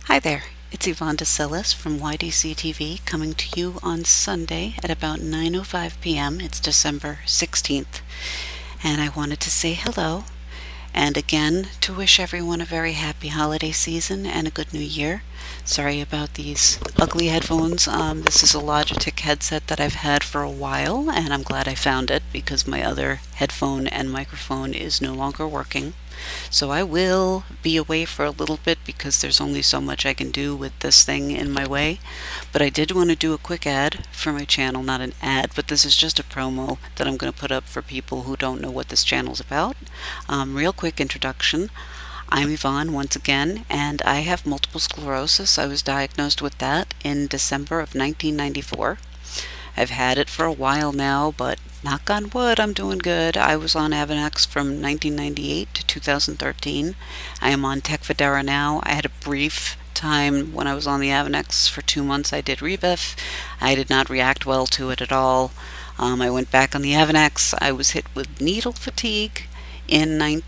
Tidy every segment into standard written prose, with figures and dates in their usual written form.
Hi there, it's Yvonne de Celis from YDCtv coming to you on Sunday at about 9:05 p.m. It's December 16th, and I wanted to say hello and again to wish everyone a very happy holiday season and a good new year. Sorry about these ugly headphones. This is a Logitech headset that I've had for a while, and I'm glad I found it because my other headphone and microphone is no longer working. So I will be away for a little bit because there's only so much I can do with this thing in my way. But I did want to do a quick ad for my channel, not an ad, but this is just a promo that I'm going to put up for people who don't know what this channel's about. Real quick introduction. I'm Yvonne once again, and I have multiple sclerosis. I was diagnosed with that in December of 1994. I've had it for a while now, but knock on wood, I'm doing good. I was on Avonex from 1998 to 2013. I am on Tecfidera now. I had a brief time when I was on the Avonex for 2 months. I did Rebif. I did not react well to it at all. I went back on the Avonex. I was hit with needle fatigue in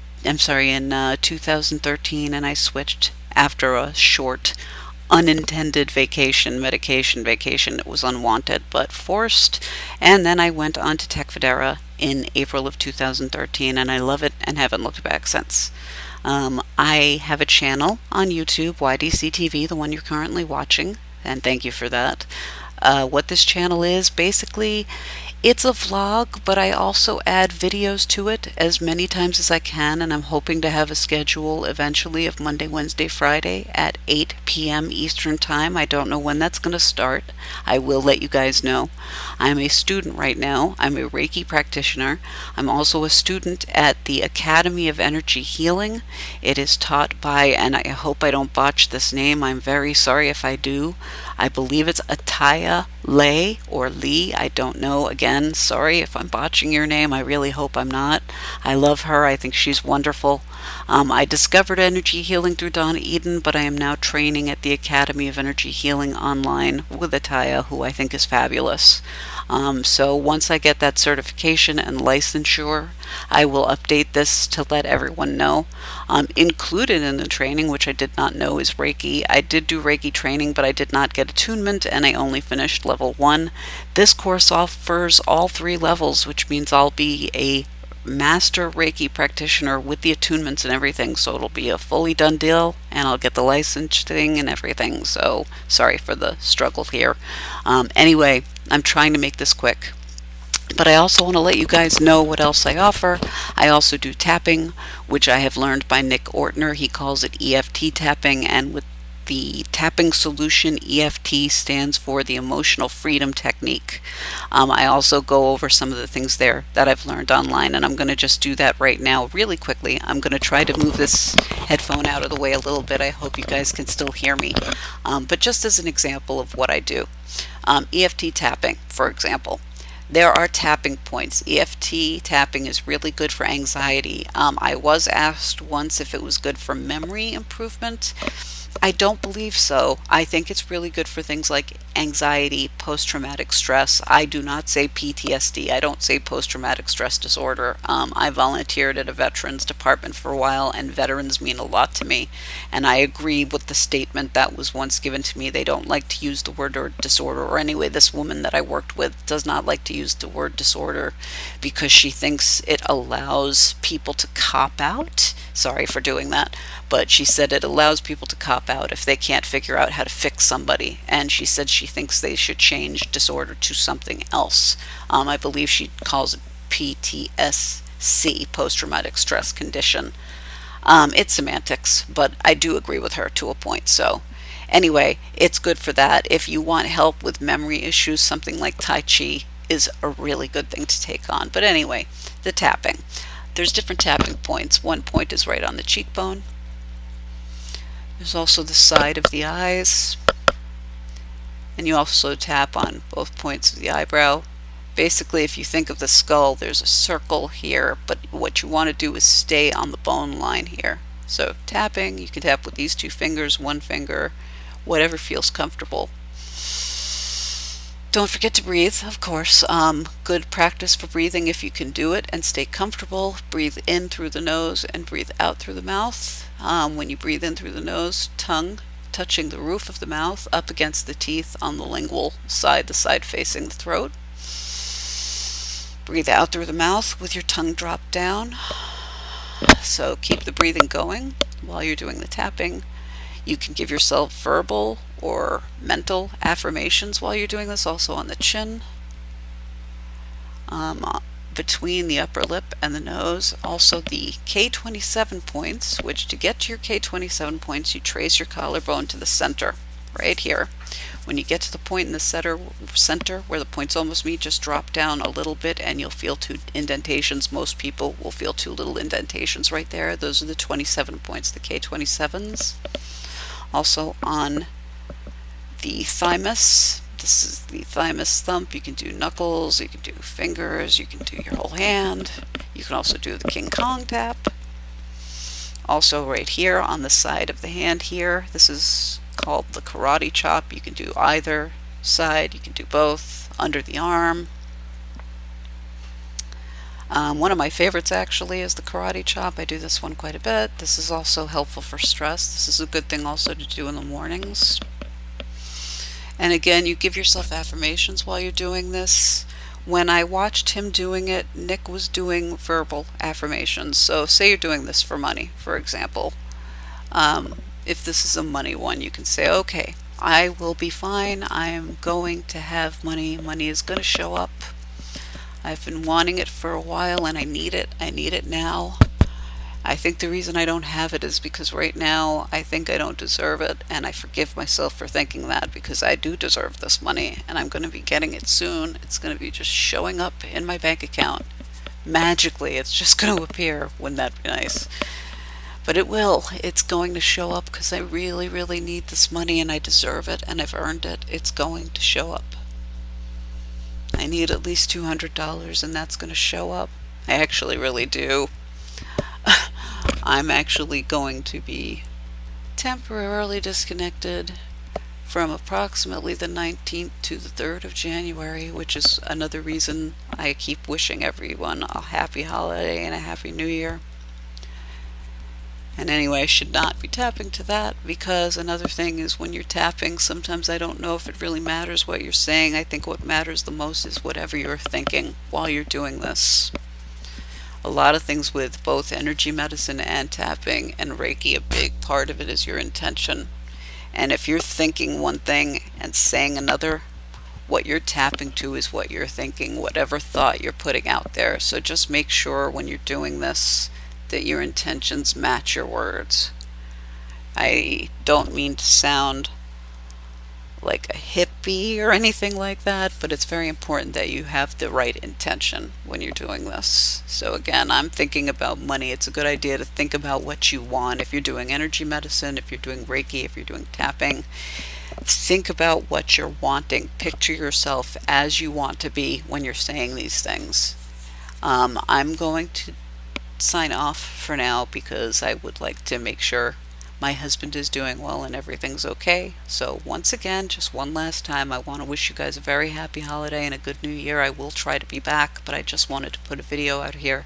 2013, and I switched after a short unintended medication vacation. It was unwanted but forced, and then I went on to Tecfidera in April of 2013, and I love it and haven't looked back since. I have a channel on YouTube, YDCtv, the one you're currently watching, and thank you for that. What this channel is, basically, it's a vlog, but I also add videos to it as many times as I can, and I'm hoping to have a schedule eventually of Monday, Wednesday, Friday at 8 p.m. Eastern Time. I don't know when that's going to start. I will let you guys know. I'm a student right now. I'm a Reiki practitioner. I'm also a student at the Academy of Energy Healing. It is taught by, and I hope I don't botch this name, I'm very sorry if I do, I believe it's Ataya Lei or Lee. I don't know. Again, sorry if I'm botching your name. I really hope I'm not. I love her. I think she's wonderful. I discovered energy healing through Donna Eden, but I am now training at the Academy of Energy Healing online with Ataya, who I think is fabulous. So once I get that certification and licensure, I will update this to let everyone know. Included in the training, which I did not know, is Reiki. I did do Reiki training, but I did not get attunement, and I only finished level 1. This course offers all 3 levels, which means I'll be a master Reiki practitioner with the attunements and everything, so it'll be a fully done deal, and I'll get the license thing and everything. So sorry for the struggle here. Anyway, I'm trying to make this quick. But I also want to let you guys know what else I offer. I also do tapping, which I have learned by Nick Ortner. He calls it EFT tapping, and with the tapping solution, EFT stands for the Emotional Freedom Technique. I also go over some of the things there that I've learned online, and I'm going to just do that right now really quickly. I'm going to try to move this headphone out of the way a little bit. I hope you guys can still hear me. But just as an example of what I do, EFT tapping, for example. There are tapping points. EFT tapping is really good for anxiety. I was asked once if it was good for memory improvement. I don't believe so. I think it's really good for things like anxiety, post-traumatic stress. I do not say PTSD. I don't say post-traumatic stress disorder. I volunteered at a veterans department for a while, and veterans mean a lot to me. And I agree with the statement that was once given to me. They don't like to use the word or disorder, or anyway, this woman that I worked with does not like to use the word disorder because she thinks it allows people to cop out. Sorry for doing that, but she said it allows people to cop out if they can't figure out how to fix somebody, and she said she thinks they should change disorder to something else. I believe she calls it PTSC, post-traumatic stress condition. It's semantics, but I do agree with her to a point. So anyway, it's good for that. If you want help with memory issues, something like Tai Chi is a really good thing to take on. But anyway, the tapping. There's different tapping points. One point is right on the cheekbone. There's also the side of the eyes. And you also tap on both points of the eyebrow. Basically, if you think of the skull, there's a circle here, but what you want to do is stay on the bone line here. So tapping, you can tap with these 2 fingers, 1 finger, whatever feels comfortable. Don't forget to breathe, of course. Good practice for breathing if you can do it and stay comfortable. Breathe in through the nose and breathe out through the mouth. When you breathe in through the nose, tongue touching the roof of the mouth up against the teeth on the lingual side, the side facing the throat. Breathe out through the mouth with your tongue dropped down. So keep the breathing going while you're doing the tapping. You can give yourself verbal or mental affirmations while you're doing this, also on the chin, between the upper lip and the nose. Also the K27 points, which to get to your K27 points, you trace your collarbone to the center, right here. When you get to the point in the center where the points almost meet, just drop down a little bit and you'll feel 2 indentations. Most people will feel 2 little indentations right there. Those are the 27 points, the K27s. Also on the thymus, this is the thymus thump. You can do knuckles, you can do fingers, you can do your whole hand. You can also do the King Kong tap. Also right here on the side of the hand here, this is called the karate chop. You can do either side, you can do both, under the arm. One of my favorites actually is the karate chop. I do this one quite a bit. This is also helpful for stress. This is a good thing also to do in the mornings. And again, you give yourself affirmations while you're doing this. When I watched him doing it, Nick was doing verbal affirmations. So say you're doing this for money, for example. If this is a money one, you can say, okay, I will be fine. I am going to have money. Money is going to show up. I've been wanting it for a while and I need it. I need it now. I think the reason I don't have it is because right now I think I don't deserve it, and I forgive myself for thinking that, because I do deserve this money and I'm going to be getting it soon. It's going to be just showing up in my bank account. Magically, it's just going to appear. Wouldn't that be nice? But it will. It's going to show up because I really, really need this money and I deserve it and I've earned it. It's going to show up. I need at least $200 and that's going to show up. I actually really do. I'm actually going to be temporarily disconnected from approximately the 19th to the 3rd of January, which is another reason I keep wishing everyone a happy holiday and a happy new year. And anyway, I should not be tapping to that, because another thing is when you're tapping, sometimes I don't know if it really matters what you're saying. I think what matters the most is whatever you're thinking while you're doing this. A lot of things with both energy medicine and tapping and Reiki, a big part of it is your intention. And if you're thinking one thing and saying another, what you're tapping to is what you're thinking, whatever thought you're putting out there. So just make sure when you're doing this that your intentions match your words. I don't mean to sound like a hippie or anything like that, but it's very important that you have the right intention when you're doing this. So again, I'm thinking about money. It's a good idea to think about what you want. If you're doing energy medicine, if you're doing Reiki, if you're doing tapping, think about what you're wanting. Picture yourself as you want to be when you're saying these things. I'm going to sign off for now because I would like to make sure my husband is doing well and everything's okay. So once again, just one last time, I want to wish you guys a very happy holiday and a good new year. I will try to be back, but I just wanted to put a video out here.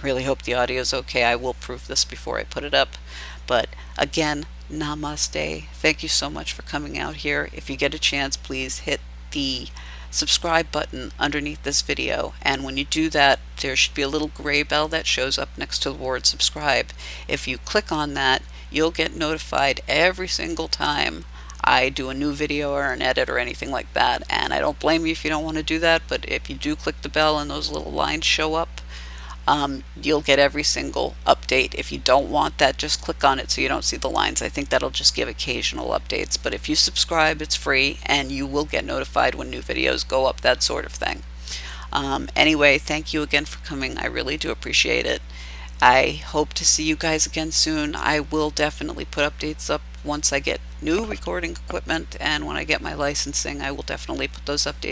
I really hope the audio is okay. I will prove this before I put it up. But again, namaste. Thank you so much for coming out here. If you get a chance, please hit the subscribe button underneath this video, and when you do that, there should be a little gray bell that shows up next to the word subscribe. If you click on that, you'll get notified every single time I do a new video or an edit or anything like that. And I don't blame you if you don't want to do that, but if you do click the bell and those little lines show up, you'll get every single update. If you don't want that, just click on it so you don't see the lines. I think that'll just give occasional updates. But if you subscribe, it's free and you will get notified when new videos go up, that sort of thing. Anyway, thank you again for coming. I really do appreciate it. I hope to see you guys again soon. I will definitely put updates up once I get new recording equipment, and when I get my licensing, I will definitely put those updates